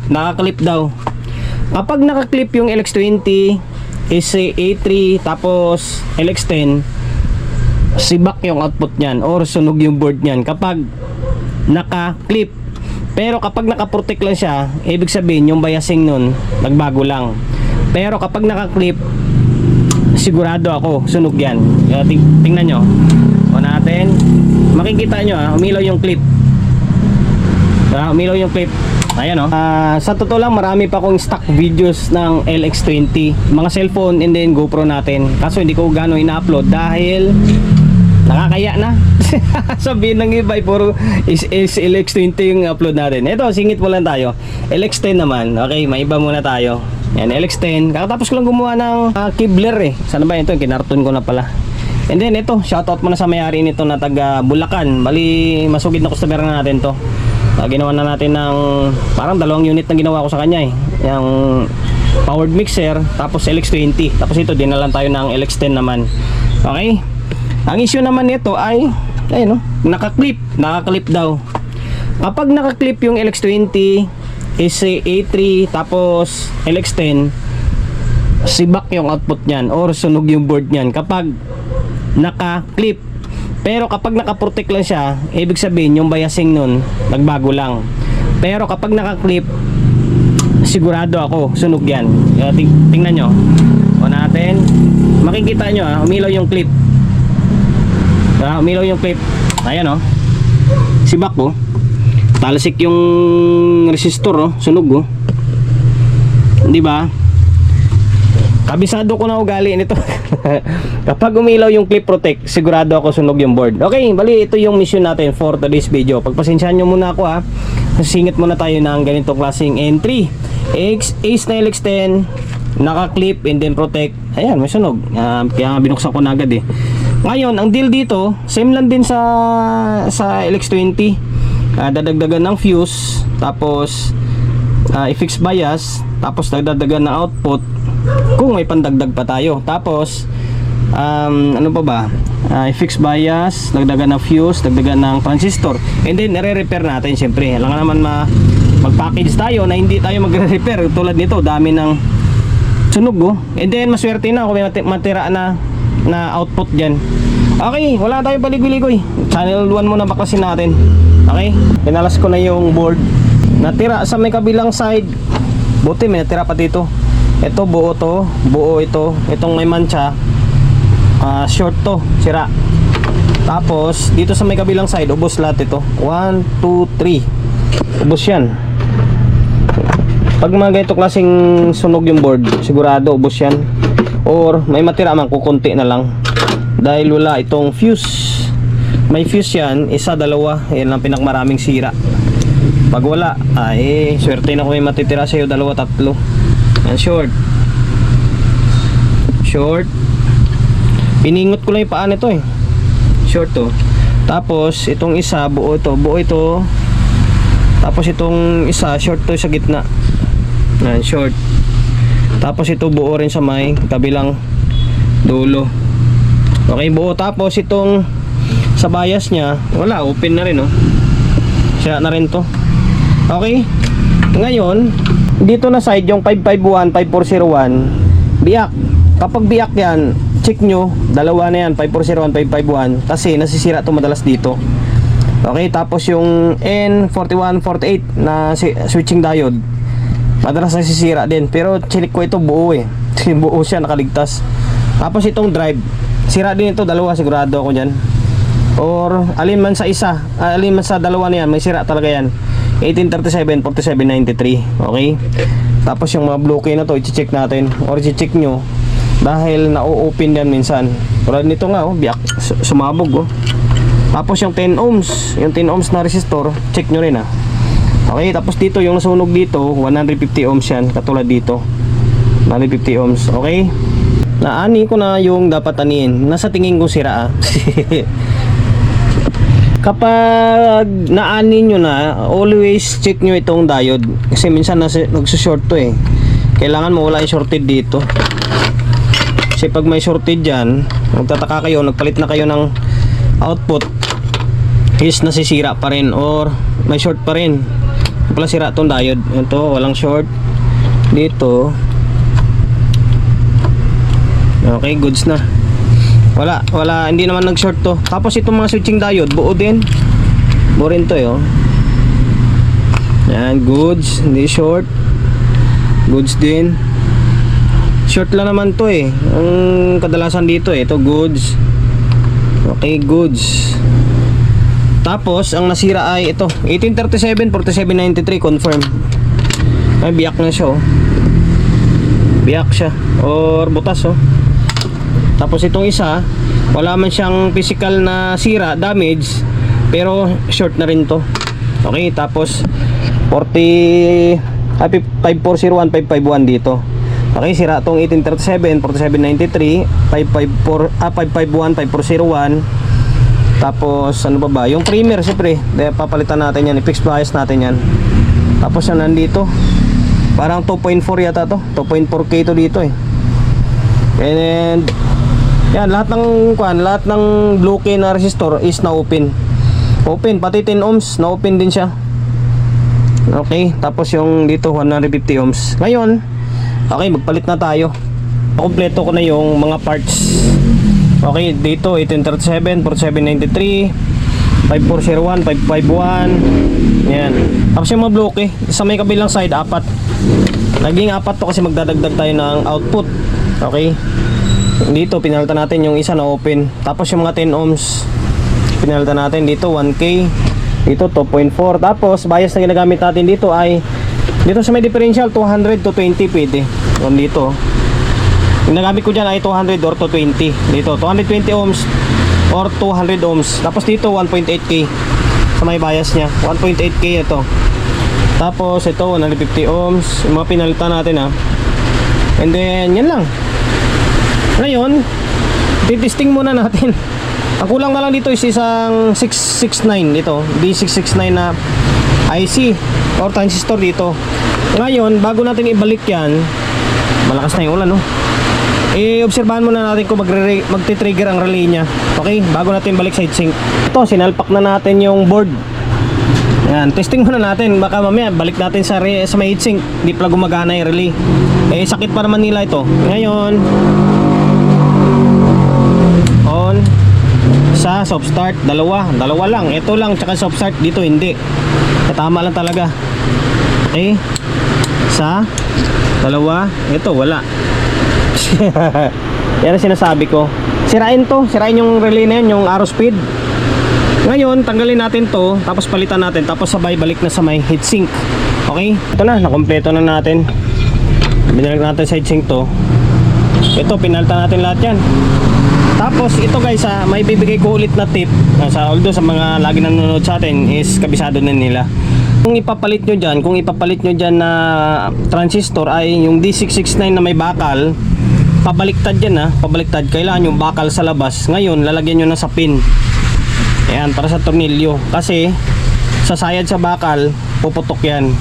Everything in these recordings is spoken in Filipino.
nakaklip daw. Kapag nakaklip yung LX20, A3, tapos LX10, sibak yung output niyan or sunog yung board niyan kapag nakaklip. Pero kapag nakaprotect lang siya, ibig sabihin yung biasing nun nagbago lang. Pero kapag nakaklip, sigurado ako sunog yan. Tingnan nyo o natin, makikita nyo umilaw yung clip. Umilaw yung clip. Ayan o. Sa totoo lang, marami pa akong stock videos ng LX20, mga cellphone and then GoPro natin. Kaso hindi ko gano'ng ina-upload dahil nakakaya na. Sabihin ng iba puro is LX20 yung upload natin. Ito, singit mo lang tayo. LX10 naman. Okay, may iba muna tayo. Yan, LX10. Kakatapos ko lang gumawa ng Kibler eh. Sana ba ito? Kinarton ko na pala. And then ito, shoutout muna sa may-ari nito na taga Bulacan. Bali, masugid na customer na natin to. Ginawa na natin ng parang 2 unit na ginawa ko sa kanya eh. Yung powered mixer, tapos LX20. Tapos ito, dinalan tayo ng LX10 naman. Okay? Ang issue naman nito ay, ayun, nakaklip daw. Kapag nakaklip yung LX20, A3, tapos LX10, sibak yung output niyan or sunog yung board niyan kapag nakaklip. Pero kapag nakaprotect lang siya, ibig sabihin yung biasing nun nagbago lang. Pero kapag nakaklip, sigurado ako sunog yan. Tingnan nyo o natin, makikita nyo umilaw yung clip. Umilaw yung clip. Ayan o, sibak o, talasik yung resistor sunog o, diba? Kabisado ko na ugali nito. Kapag umilaw yung clip protect, sigurado ako sunog yung board. Okay, bali ito yung mission natin for today's video. Pagpasensyahan nyo muna ako ha. Singit muna tayo ng ganitong klaseng entry. Ace na LX10, naka-clip and then protect. Ayan, may sunog. Kaya binuksan ko na agad eh. Ngayon, ang deal dito, same lang din sa LX20. Dadagdagan ng fuse, tapos i-fix bias, tapos dagdagan ng output kung may pandagdag pa tayo. Tapos ano pa ba, i-fix bias, dagdagan ng fuse, dagdagan ng transistor, and then i-repair natin. Siyempre, alam naman mag-package tayo na hindi tayo magre-repair. Tulad nito, dami ng sunog and then maswerte na kung may matira na output dyan. Okay, wala tayo paligoy-ligoy. Channel 1 muna baklasin natin. Okay, pinalas ko na yung board. Natira sa may kabilang side, buti may natira pa dito. Ito buo to, buo ito. Itong may mancha, short to, sira. Tapos dito sa may kabilang side, ubos lahat ito. 1, 2, 3. Ubos yan. Pag mga ganito klaseng sunog yung board, sigurado ubos yan. Or may matira man, kukunti na lang. Dahil wala itong fuse. May fuse yan, isa, dalawa. Yan lang pinakmaraming sira. Pag wala, swerte na kung may matitira sa'yo, 2, 3. Yan, short. Piningot ko lang yung paa nito eh. Short to. Tapos itong isa, buo ito. Tapos itong isa, short to sa gitna. Yan, short. Tapos ito buo rin sa may kabilang dulo. Okay, buo. Tapos itong sa bias nya, wala, open na rin Siya na rin to. Okay. Ngayon, dito na side yung 551, 5401, biyak. Kapag biyak yan, check nyo, dalawa na yan, 5401, 551, kasi nasisira to madalas dito. Okay, tapos yung N4148 na switching diode, madalas nasisira din. Pero check ko ito buo eh. Buo siya, nakaligtas. Tapos itong drive, sira din ito, dalawa, sigurado ako dyan. Or alin man sa isa, alin man sa dalawa na yan, may sira talaga yan. 1837, 4793. Okay. Tapos yung mga blue key na to, i-check natin or i-check nyo dahil na-open yan minsan. Tulad nito nga biyak, sumabog Tapos yung 10 ohms, yung 10 ohms na resistor, check nyo rin Okay, tapos dito yung nasunog dito, 150 ohms yan, katulad dito. 150 ohms, okay? Naani ko na yung dapat aniin. Nasa tingin ko sira Kapag naani nyo na, always check nyo itong diode. Kasi minsan nagsushort to eh. Kailangan mawala yung shorted dito. Kasi pag may shorted dyan, magtataka kayo, nagpalit na kayo ng output, is nasisira pa rin or may short pa rin. pala sira tong diode. Ito, walang short dito. Okay, goods na. Wala, hindi naman nag-short to. Tapos itong mga switching diode, buo din. Buo rin to, oh. Yan, goods, hindi short. Goods din. Short lang naman to eh. Ang kadalasan dito eh, ito goods. Okay, goods. Tapos ang nasira ay ito, 1837 4793 confirm. Ay, biyak na siya, oh. Biyak siya or butas, oh. Tapos itong isa, wala man siyang physical na sira, damage, pero short na rin to. Okay, tapos 5401 551 dito. Okay, sira tong 1837 4793 551 5401. Tapos ano ba? Yung primer siyempre, papalitan natin yan, i-fix bias natin yan. Tapos yan nandito. Parang 2.4 yata to. 2.4K to dito eh. And yan, lahat ng blue key na resistor is na open. Open, pati 10 ohms na open din siya. Okay, tapos yung dito 150 ohms. Ngayon, okay, magpalit na tayo. Kompleto ko na yung mga parts. Okay, dito 1837 4793 5401 551. Yan. Tapos yung mga blue key sa may kabilang side, 4. Naging 4 to kasi magdadagdag tayo ng output. Okay. Dito pinalitan natin yung isa na open. Tapos yung mga 10 ohms pinalitan natin dito 1K, dito 2.4. Tapos bias na ginagamit natin dito ay dito sa may differential 200 to 20 pwede. Dito yung nagamit ko dyan ay 200 or 220. Dito 220 ohms or 200 ohms. Tapos dito 1.8K sa may bias nya, 1.8K ito. Tapos ito 150 ohms yung mga pinalitan natin, ha. And then yan lang. Ngayon, titesting muna natin. Ang kulang na lang dito is isang 669 dito, B669 na IC or transistor dito. Ngayon, bago natin ibalik yan, malakas na yung ulan, no? I-obserbahan muna natin kung magti-trigger ang relay niya. Okay, bago natin balik sa heatsink. Ito, sinalpak na natin yung board. Yan, testing muna natin. Baka mamaya balik natin sa may heatsink, di pala gumagana yung relay. Sakit pa naman nila ito. Ngayon, on sa soft start, dalawa lang, ito lang, tsaka soft start dito hindi, tama lang talaga. Okay, sa dalawa, ito wala. Yan ang sinasabi ko, sirain yung relay na yun, yung arrow speed. Ngayon tanggalin natin to, tapos palitan natin, tapos sabay balik na sa may heatsink. Okay, ito na, nakompleto na natin. Binalik natin sa heatsink to. Ito, pinalitan natin lahat yan. Tapos ito guys, may bibigay ko ulit na tip, although sa mga lagi nanonood sa atin is kabisado na nila. Kung ipapalit nyo dyan na transistor ay yung D669 na may bakal, pabaliktad yan, pabaliktad. Kailangan yung bakal sa labas. Ngayon lalagyan nyo na sa pin. Ayan, para sa tornilyo. Kasi sa sayad sa bakal, puputok yan.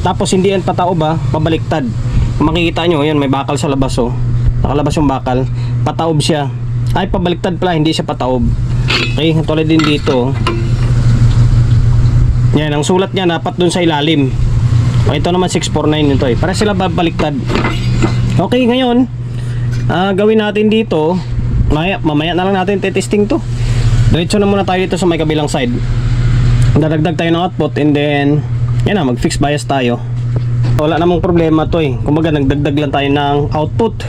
Tapos hindi yan pataob, pabaliktad. Kung makikita nyo, yan may bakal sa labas, oh. Nakalabas yung bakal, pataob siya. Ay, pabaliktad pala, hindi siya pataob. Okay, tulad din dito. Yan, ang sulat niya dapat dun sa ilalim. Ito naman 649 ito, para sila babaliktad. Okay, ngayon gawin natin dito, mamaya na lang natin testing to. Diretso na muna tayo dito sa may kabilang side. Dadagdag tayo ng output, and then yan na, mag-fix bias tayo. Wala namang problema to eh. Kumbaga nagdagdag lang tayo ng output.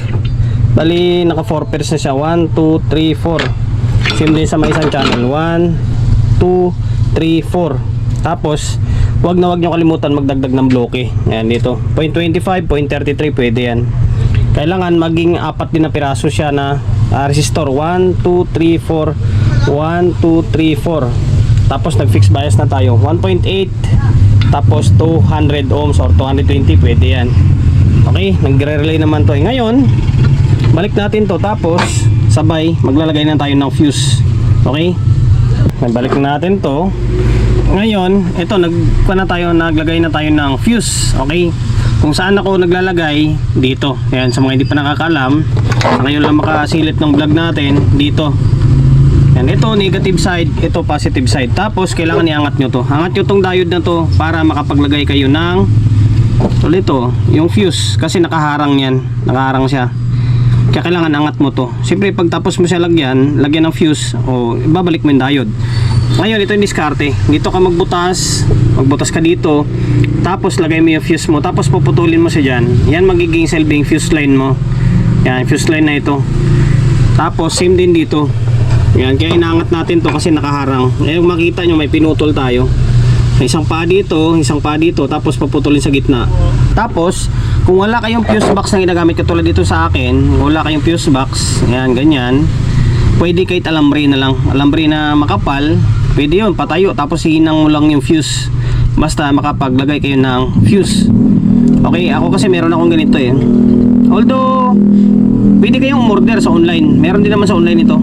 Bali naka 4 pairs na siya, 1, 2, 3, 4. Same din sa may isang channel, 1, 2, 3, 4. Tapos wag nyo kalimutan magdagdag ng bloke. Ayan dito, 0.25, 0.33 pwede yan. Kailangan maging 4 din na piraso siya na resistor, 1, 2, 3, 4, 1, 2, 3, 4. Tapos nag-fix bias na tayo, 1.8, tapos 200 ohms or 220 pwede yan. Okay, nagre-relay naman to. Ngayon balik natin to, tapos sabay maglalagay na tayo ng fuse. Okay, balik na natin to. Ngayon ito, naglagay na tayo ng fuse. Okay, kung saan ako naglalagay, dito. Ayan, sa mga hindi pa nakakaalam, ngayon lang makasilip ng vlog natin, dito Yan, ito negative side, ito positive side. Tapos kailangan iangat nyo to. Angat nyo tong diode na to para makapaglagay kayo ng ulit to, yung fuse kasi nakaharang yan. Nakaharang siya. Kaya kailangan angat mo to. Siyempre pag tapos mo siya lagyan ng fuse o ibabalik mo yung diode. Ngayon ito yung diskarte. Dito ka magbutas ka dito. Tapos lagay mo yung fuse mo. Tapos puputulin mo siya dyan. Yan magiging silbing fuse line mo. Yan, fuse line na ito. Tapos same din dito. Yan, kaya inaangat natin to kasi nakaharang. Eh makita nyo may pinutol tayo. May isang pa dito, tapos paputulin sa gitna. Tapos kung wala kayong fuse box na ginagamit katulad dito sa akin, wala kayong fuse box, yan, ganyan, pwede kahit alambre na lang. Alambre na makapal, pwede yun, patayo. Tapos hihinang mo lang yung fuse. Basta makapaglagay kayo ng fuse. Okay, ako kasi meron akong ganito eh. Although pwede kayong umorder sa online. Meron din naman sa online ito.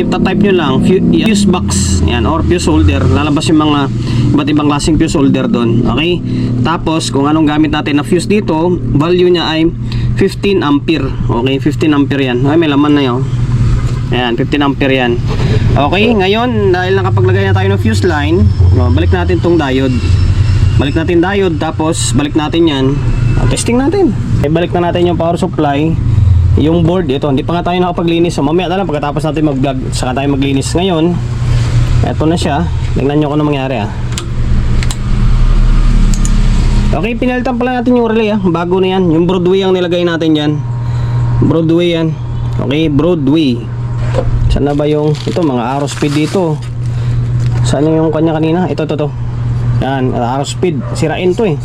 Ta-type nyo lang fuse box, yan, or fuse holder. Lalabas yung mga iba't ibang klaseng fuse holder doon. Okay? Tapos kung anong gamit natin na fuse dito, value niya ay 15 ampere. Okay, 15 ampere yan. Ay, may laman na yun. Ayan, 15 ampere yan. Okay, ngayon dahil nakapaglagay na tayo ng fuse line, balik natin tong diode. Balik natin diode, tapos balik natin yan. Testing natin. Balik na natin yung power supply. Yung board, ito, hindi pa nga tayo nakapaglinis. So mamaya na lang pagkatapos natin mag-vlog, saka tayo maglinis. Ngayon, eto na siya. Tingnan nyo kung ano mangyari Okay, pinalitan pala natin yung relay bago na yan. Yung Broadway ang nilagay natin dyan. Broadway yan. Okay, Broadway. Saan na ba yung, ito, mga arrow speed dito. Saan yung kanya kanina? Ito. Yan, arrow speed. Sirain to eh.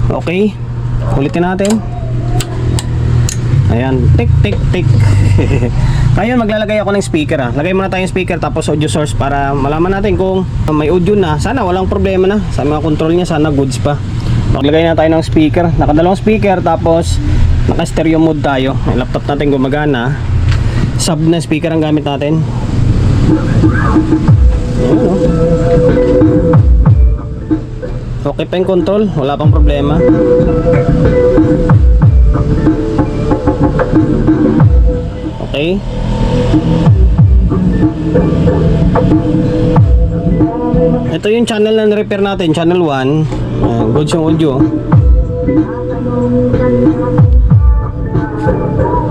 Okay, ulitin natin. Ayan, tik. Ngayon maglalagay ako ng speaker Lagay muna tayong speaker tapos audio source para malaman natin kung may audio na. Sana walang problema na. Sa mga control niya sana goods pa. Maglagay na tayo ng speaker. Nakadalawang speaker tapos naka stereo mode tayo. Yung laptop natin gumagana. Sub na speaker ang gamit natin. Okay pa yung control, wala pang problema. Okay. Ito yung channel na repair natin, channel 1. Goods yung audio.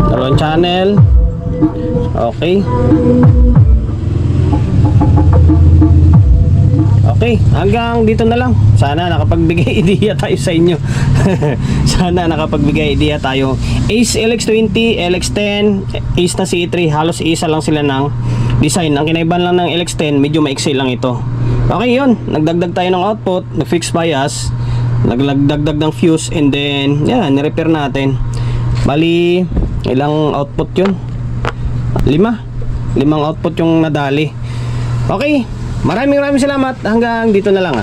Dalawang channel. Okay. Okay, hanggang dito na lang. Sana nakapagbigay idea tayo sa inyo. Sana nakapagbigay idea tayo. Ace LX20, LX10, Ace na C3, halos isa lang sila ng design. Ang kinaiban lang ng LX10, medyo maiksi lang ito. Okay, yun. Nagdagdag tayo ng output, nag-fix bias, nagdagdag ng fuse, and then, yan, nirepair natin. Bali, ilang output yun? 5 output yung nadali. Okay, maraming salamat. Hanggang dito na lang